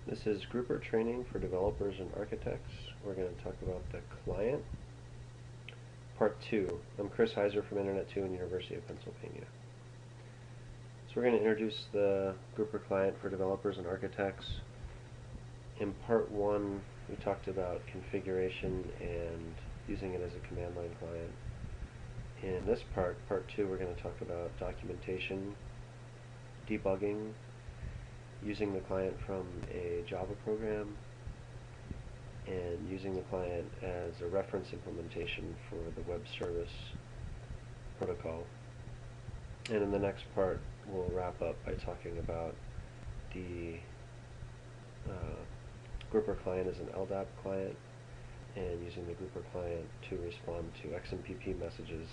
This is grouper training for developers and architects. We're going to talk about the client. Part 2. I'm Chris Heiser from Internet 2 and University of Pennsylvania. So we're going to introduce the grouper client for developers and architects. In Part 1, we talked about configuration and using it as a command line client. In this part, Part 2, we're going to talk about documentation, debugging, using the client from a Java program, and using the client as a reference implementation for the web service protocol. And in the next part, we'll wrap up by talking about the grouper client as an LDAP client, and using the grouper client to respond to XMPP messages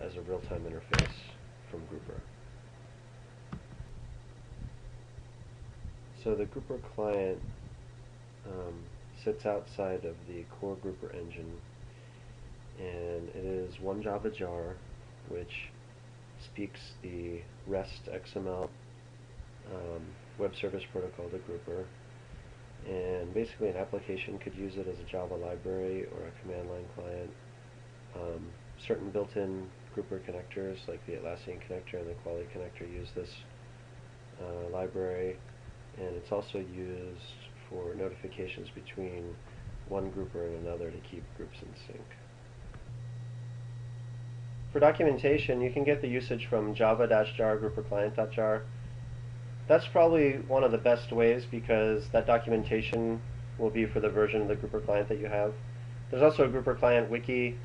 as a real-time interface from grouper. So the grouper client sits outside of the core grouper engine, and it is one Java jar which speaks the REST XML web service protocol to grouper. And basically an application could use it as a Java library or a command line client. Certain built-in grouper connectors like the Atlassian connector and the Quality connector use this library, and it's also used for notifications between one grouper and another to keep groups in sync. For documentation, you can get the usage from java-jar grouper client.jar. That's probably one of the best ways because that documentation will be for the version of the grouper client that you have. There's also a grouper client wiki,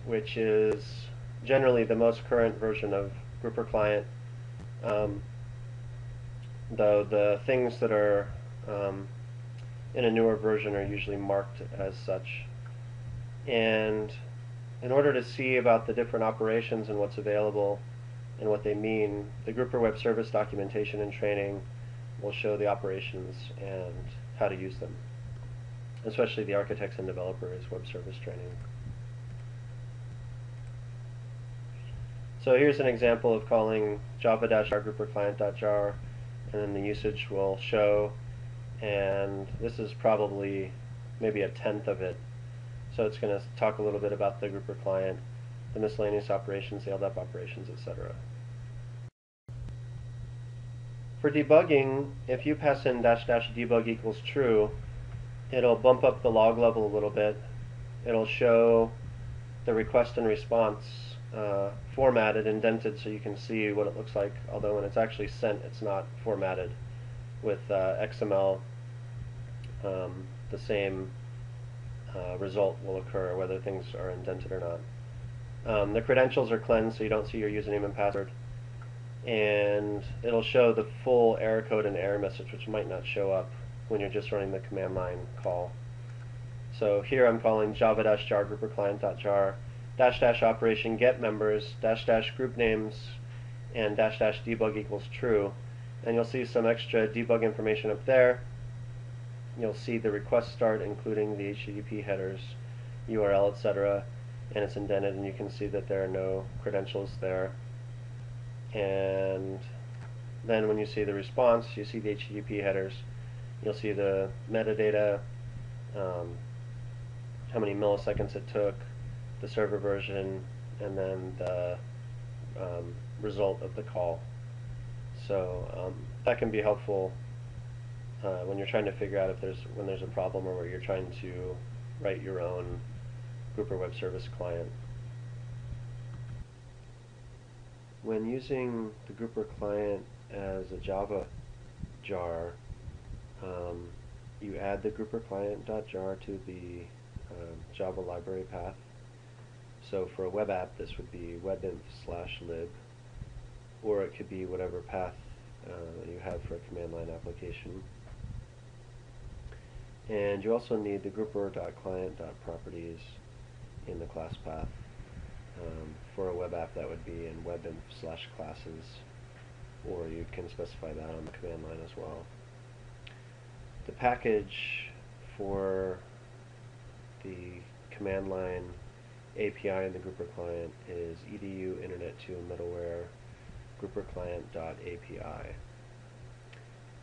which is generally the most current version of grouper client, though the things that are in a newer version are usually marked as such. And in order to see about the different operations and what's available and what they mean, the grouper web service documentation and training will show the operations and how to use them, especially the architects and developers web service training. So here's an example of calling java-jar grouper client.jar, and then the usage will show, and this is probably maybe a tenth of it. So it's going to talk a little bit about the grouper client, the miscellaneous operations, the LDAP operations, etc. For debugging, if you pass in --debug equals true, it'll bump up the log level a little bit. It'll show the request and response formatted, indented, so you can see what it looks like, although when it's actually sent, it's not formatted with XML. The same result will occur whether things are indented or not. The credentials are cleansed so you don't see your username and password, and it'll show the full error code and error message, which might not show up when you're just running the command line call. So here I'm calling java-jar grouper client.jar -- operation get members -- group names and -- debug equals true, and you'll see some extra debug information up there. You'll see the request start, including the HTTP headers, URL, etc., and it's indented, and you can see that there are no credentials there. And then when you see the response, you see the HTTP headers, you'll see the metadata, how many milliseconds it took, the server version, and then the result of the call. So that can be helpful when you're trying to figure out when there's a problem, or where you're trying to write your own grouper web service client. When using the grouper client as a Java jar, you add the grouper client.jar to the Java library path. So for a web app, this would be webinf/lib, or it could be whatever path you have for a command line application. And you also need the grouper.client.properties in the class path. For a web app, that would be in webinf/classes, or you can specify that on the command line as well. The package for the command line API in the grouper client is edu internet2 middleware grouper client.api.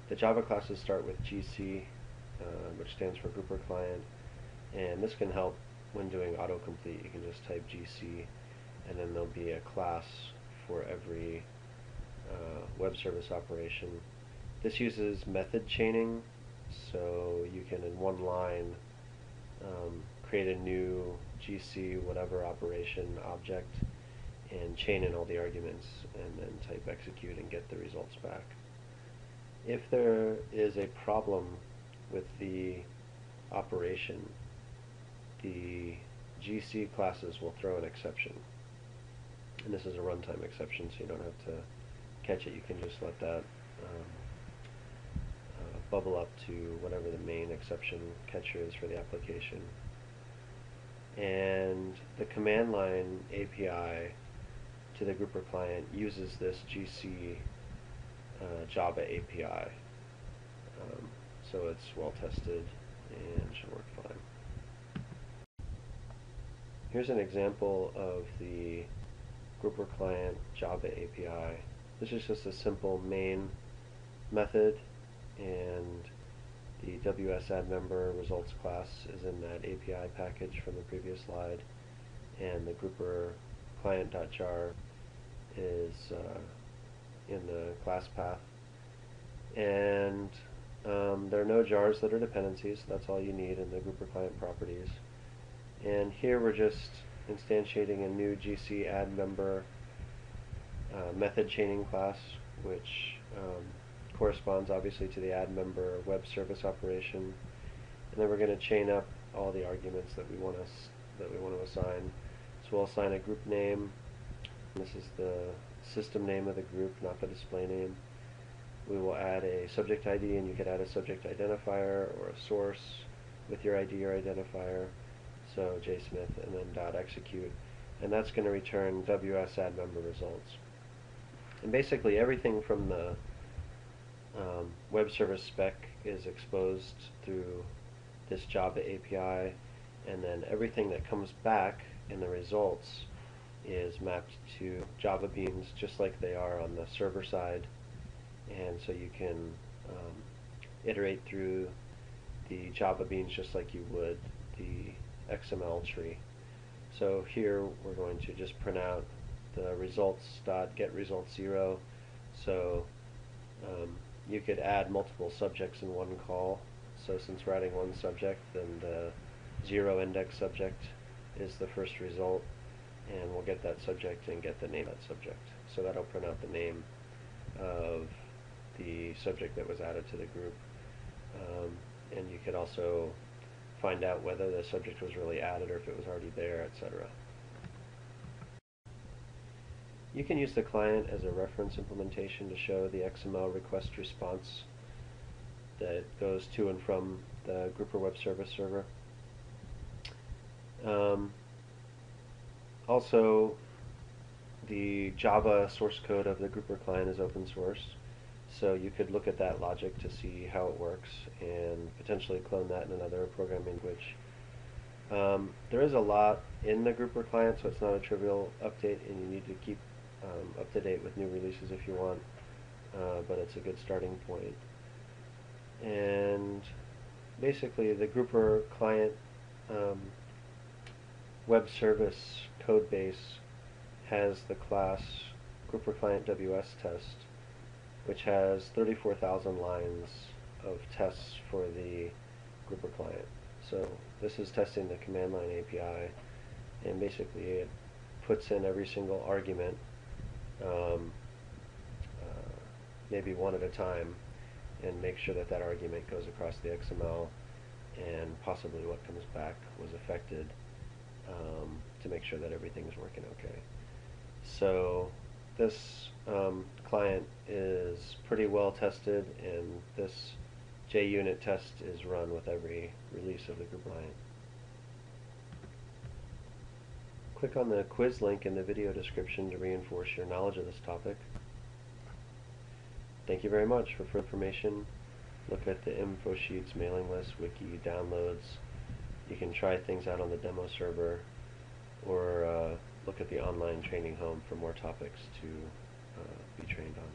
The Java classes start with GC, which stands for Grouper Client, and this can help when doing autocomplete. You can just type GC, and then there'll be a class for every web service operation. This uses method chaining, so you can in one line create a new GC whatever operation object and chain in all the arguments and then type execute and get the results back. If there is a problem with the operation, the GC classes will throw an exception. And this is a runtime exception, so you don't have to catch it. You can just let that bubble up to whatever the main exception catcher is for the application. And the command line API to the Grouper client uses this GC Java API. So it's well tested and should work fine. Here's an example of the Grouper client Java API. This is just a simple main method, and the WSAddMember results class is in that API package from the previous slide, and the Grouper client.jar is in the class path. And there are no jars that are dependencies. That's all you need in the Grouper client properties. And here we're just instantiating a new GCAddMember method chaining class, which corresponds obviously to the addMember web service operation. And then we're going to chain up all the arguments that we want to assign. So we'll assign a group name. This is the system name of the group, not the display name. We will add a subject ID, and you could add a subject identifier or a source with your ID or identifier. So jsmith and then .execute, and that's going to return WSAddMember results. And basically everything from the web service spec is exposed through this Java API, and then everything that comes back in the results is mapped to Java beans just like they are on the server side. And so you can iterate through the Java beans just like you would the XML tree. So here we're going to just print out the results.getResult0. So you could add multiple subjects in one call. So since we're adding one subject, then the 0 index subject is the first result, and we'll get that subject and get the name of that subject. So that'll print out the name of the subject that was added to the group. And you could also find out whether the subject was really added or if it was already there, etc. You can use the client as a reference implementation to show the XML request response that goes to and from the Grouper Web Service server. Also, the Java source code of the Grouper client is open source, so you could look at that logic to see how it works and potentially clone that in another programming language. There is a lot in the Grouper client, so it's not a trivial update, and you need to keep up to date with new releases if you want, but it's a good starting point. And basically the Grouper client web service code base has the class Grouper client WS test, which has 34,000 lines of tests for the Grouper client. So this is testing the command line API, and basically it puts in every single argument, maybe one at a time, and make sure that that argument goes across the XML and possibly what comes back was affected, to make sure that everything is working okay. So this client is pretty well tested, and this JUnit test is run with every release of the Grouper client. Click on the quiz link in the video description to reinforce your knowledge of this topic. Thank you very much. For further information, look at the info sheets, mailing list, wiki, downloads. You can try things out on the demo server, or look at the online training home for more topics to be trained on.